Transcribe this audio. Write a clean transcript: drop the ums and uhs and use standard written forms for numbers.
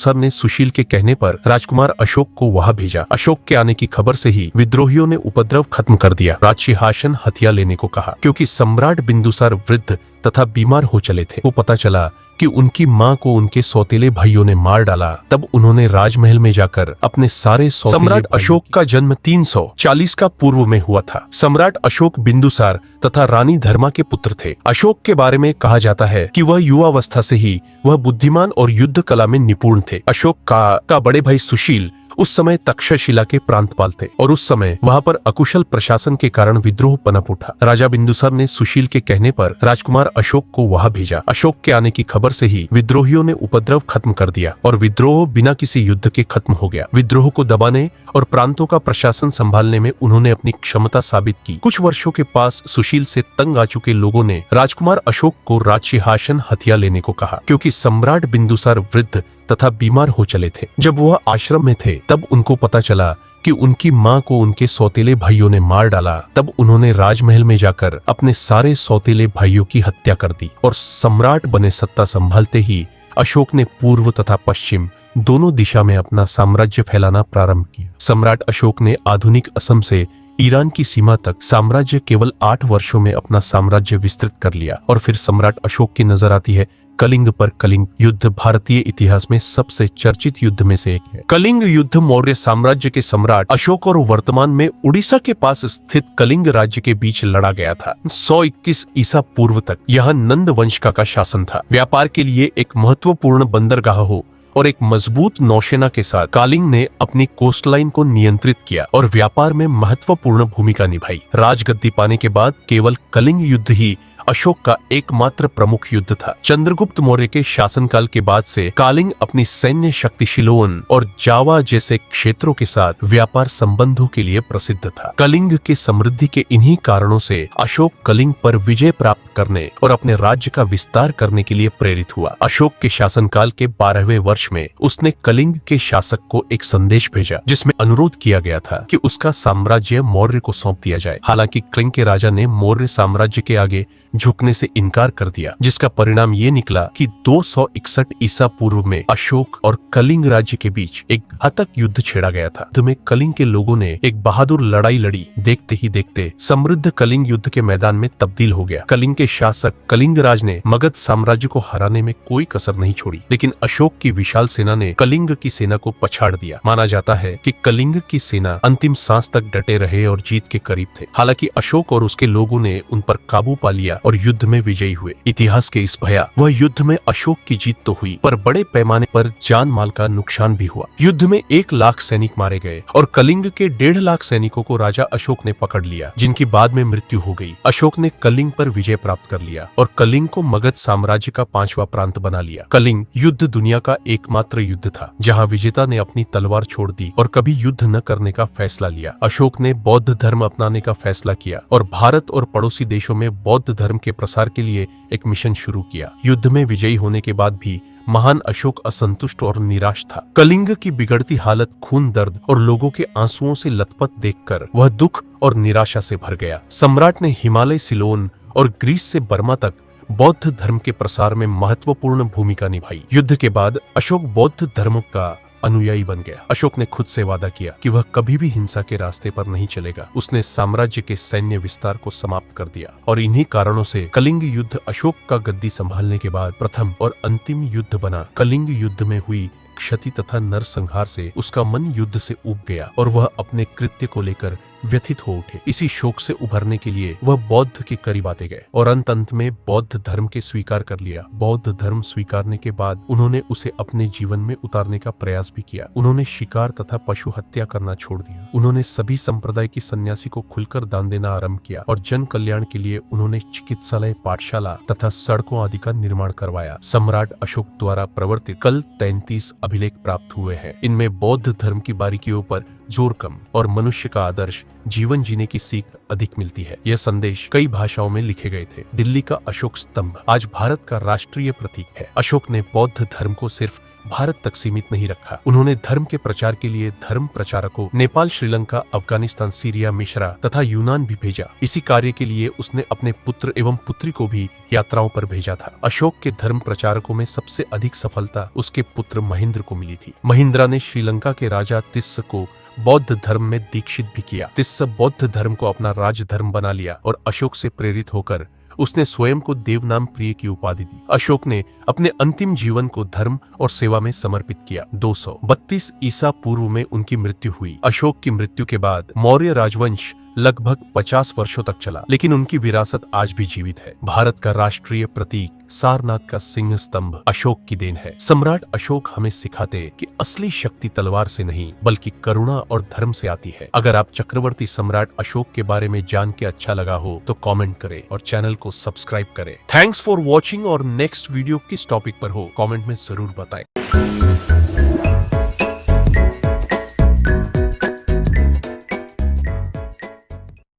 Sir ने सुशील के कहने पर राजकुमार अशोक को वहां भेजा। अशोक के आने की खबर से ही विद्रोहियों ने उपद्रव खत्म कर दिया। राजसिंहासन हथिया लेने को कहा, क्योंकि सम्राट बिंदुसार वृद्ध तथा बीमार हो चले थे। वो पता चला कि उनकी मां को उनके सौतेले भाइयों ने मार डाला। तब उन्होंने राजमहल में जाकर अपने सारे सम्राट अशोक का जन्म 340 का पूर्व में हुआ था। सम्राट अशोक बिंदुसार तथा रानी धर्मा के पुत्र थे। अशोक के बारे में कहा जाता है कि वह युवावस्था से ही वह बुद्धिमान और युद्ध कला में निपुण थे। अशोक का बड़े भाई सुशील उस समय तक्षशिला के प्रांतपाल थे और उस समय वहां पर अकुशल प्रशासन के कारण विद्रोह पनप उठा। राजा बिंदुसार ने सुशील के कहने पर राजकुमार अशोक को वहां भेजा। अशोक के आने की खबर से ही विद्रोहियों ने उपद्रव खत्म कर दिया और विद्रोह बिना किसी युद्ध के खत्म हो गया। विद्रोह को दबाने और प्रांतों का प्रशासन संभालने में उन्होंने अपनी क्षमता साबित की। कुछ वर्षों के पास सुशील से तंग आ चुके लोगों ने राजकुमार अशोक को राजसिंहासन हथिया लेने को कहा, क्योंकि सम्राट बिंदुसार वृद्ध तथा बीमार हो चले थे। जब वह आश्रम में थे तब उनको पता चला कि उनकी मां को उनके सौतेले भाइयों ने मार डाला। तब उन्होंने राजमहल में जाकर अपने सारे सौतेले भाइयों की हत्या कर दी और सम्राट बने। सत्ता संभालते ही अशोक ने पूर्व तथा पश्चिम दोनों दिशा में अपना साम्राज्य फैलाना प्रारंभ किया। सम्राट अशोक ने आधुनिक असम से ईरान की सीमा तक साम्राज्य केवल 8 वर्षों में अपना साम्राज्य विस्तृत कर लिया। और फिर सम्राट अशोक की नजर आती है कलिंग पर। कलिंग युद्ध भारतीय इतिहास में सबसे चर्चित युद्ध में से एक है। कलिंग युद्ध मौर्य साम्राज्य के सम्राट अशोक और वर्तमान में उड़ीसा के पास स्थित कलिंग राज्य के बीच लड़ा गया था। 121 ईसा पूर्व तक यह नंद वंश का शासन था। व्यापार के लिए एक महत्वपूर्ण बंदरगाह हो और एक मजबूत नौसेना के साथ कलिंग ने अपनी कोस्टलाइन को नियंत्रित किया और व्यापार में महत्वपूर्ण भूमिका निभाई। राजगद्दी पाने के बाद केवल कलिंग युद्ध ही अशोक का एकमात्र प्रमुख युद्ध था। चंद्रगुप्त मौर्य के शासनकाल के बाद से कलिंग अपनी सैन्य शक्ति सिलोन और जावा जैसे क्षेत्रों के साथ व्यापार संबंधों के लिए प्रसिद्ध था। कलिंग के समृद्धि के इन्हीं कारणों से अशोक कलिंग पर विजय प्राप्त करने और अपने राज्य का विस्तार करने के लिए प्रेरित हुआ। अशोक के शासनकाल के 12वें वर्ष में उसने कलिंग के शासक को एक संदेश भेजा, जिसमें अनुरोध किया गया था कि उसका साम्राज्य मौर्य को सौंप दिया जाए। हालांकि कलिंग के राजा ने मौर्य साम्राज्य के आगे झुकने से इनकार कर दिया, जिसका परिणाम ये निकला कि 261 ईसा पूर्व में अशोक और कलिंग राज्य के बीच एक घातक युद्ध छेड़ा गया था। युद्ध में कलिंग के लोगों ने एक बहादुर लड़ाई लड़ी। देखते ही देखते समृद्ध कलिंग युद्ध के मैदान में तब्दील हो गया। कलिंग के शासक कलिंग राज ने मगध साम्राज्य को हराने में कोई कसर नहीं छोड़ी, लेकिन अशोक की विशाल सेना ने कलिंग की सेना को पछाड़ दिया। माना जाता है कि कलिंग की सेना अंतिम सांस तक डटे रहे और जीत के करीब थे। हालांकि अशोक और उसके लोगों ने उन पर काबू पा लिया और युद्ध में विजयी हुए। इतिहास के इस भयावह युद्ध में अशोक की जीत तो हुई, पर बड़े पैमाने पर जान माल का नुकसान भी हुआ। युद्ध में 1 लाख सैनिक मारे गए और कलिंग के 1.5 लाख सैनिकों को राजा अशोक ने पकड़ लिया, जिनकी बाद में मृत्यु हो गई। अशोक ने कलिंग पर विजय प्राप्त कर लिया और कलिंग को मगध साम्राज्य का 5वां प्रांत बना लिया। कलिंग युद्ध दुनिया का एकमात्र युद्ध था जहाँ विजेता ने अपनी तलवार छोड़ दी और कभी युद्ध न करने का फैसला लिया। अशोक ने बौद्ध धर्म अपनाने का फैसला किया और भारत और पड़ोसी देशों में बौद्ध धर्म के प्रसार के लिए एक मिशन शुरू किया। युद्ध में विजयी होने के बाद भी महान अशोक असंतुष्ट और निराश था। कलिंग की बिगड़ती हालत, खून, दर्द और लोगों के आंसुओं से लथपथ देखकर वह दुख और निराशा से भर गया। सम्राट ने हिमालय, सिलोन और ग्रीस से बर्मा तक बौद्ध धर्म के प्रसार में महत्वपूर्ण भूमिका निभाई। युद्ध के बाद अशोक बौद्ध धर्म का अनुयायी बन गया। अशोक ने खुद से वादा किया कि वह कभी भी हिंसा के रास्ते पर नहीं चलेगा। उसने साम्राज्य के सैन्य विस्तार को समाप्त कर दिया और इन्हीं कारणों से कलिंग युद्ध अशोक का गद्दी संभालने के बाद प्रथम और अंतिम युद्ध बना। कलिंग युद्ध में हुई क्षति तथा नरसंहार से उसका मन युद्ध से ऊब गया और वह अपने कृत्य को लेकर व्यथित हो उठे। इसी शोक से उभरने के लिए वह बौद्ध के करीब आते गए और अंत में बौद्ध धर्म के स्वीकार कर लिया। बौद्ध धर्म स्वीकारने के बाद उन्होंने उसे अपने जीवन में उतारने का प्रयास भी किया। उन्होंने शिकार तथा पशु हत्या करना छोड़ दिया। उन्होंने सभी संप्रदाय की सन्यासी को खुलकर दान देना आरंभ किया और जन कल्याण के लिए उन्होंने चिकित्सालय, पाठशाला तथा सड़कों आदि का निर्माण करवाया। सम्राट अशोक द्वारा प्रवर्तित कल 33 अभिलेख प्राप्त हुए हैं। इनमें बौद्ध धर्म की बारीकियों पर जोर कम और मनुष्य का आदर्श जीवन जीने की सीख अधिक मिलती है। यह संदेश कई भाषाओं में लिखे गए थे। दिल्ली का अशोक स्तंभ आज भारत का राष्ट्रीय प्रतीक है। अशोक ने बौद्ध धर्म को सिर्फ भारत तक सीमित नहीं रखा। उन्होंने धर्म के प्रचार के लिए धर्म प्रचारकों नेपाल, श्रीलंका, अफगानिस्तान, सीरिया, मिश्रा तथा यूनान भी भेजा। इसी कार्य के लिए उसने अपने पुत्र एवं पुत्री को भी यात्राओं पर भेजा था। अशोक के धर्म प्रचारकों में सबसे अधिक सफलता उसके पुत्र महेंद्र को मिली थी। महेंद्र ने श्रीलंका के राजा तिस्स को बौद्ध धर्म में दीक्षित भी किया। तिस्स बौद्ध धर्म को अपना राज धर्म बना लिया और अशोक से प्रेरित होकर उसने स्वयं को देवनाम प्रिय की उपाधि दी। अशोक ने अपने अंतिम जीवन को धर्म और सेवा में समर्पित किया। 232 ईसा पूर्व में उनकी मृत्यु हुई। अशोक की मृत्यु के बाद मौर्य राजवंश लगभग 50 वर्षों तक चला, लेकिन उनकी विरासत आज भी जीवित है। भारत का राष्ट्रीय प्रतीक सारनाथ का सिंह स्तंभ अशोक की देन है। सम्राट अशोक हमें सिखाते कि असली शक्ति तलवार से नहीं बल्कि करुणा और धर्म से आती है। अगर आप चक्रवर्ती सम्राट अशोक के बारे में जान के अच्छा लगा हो तो कमेंट करें और चैनल को सब्सक्राइब करें। Thanks for watching. और नेक्स्ट वीडियो किस टॉपिक पर हो कमेंट में जरूर बताएं।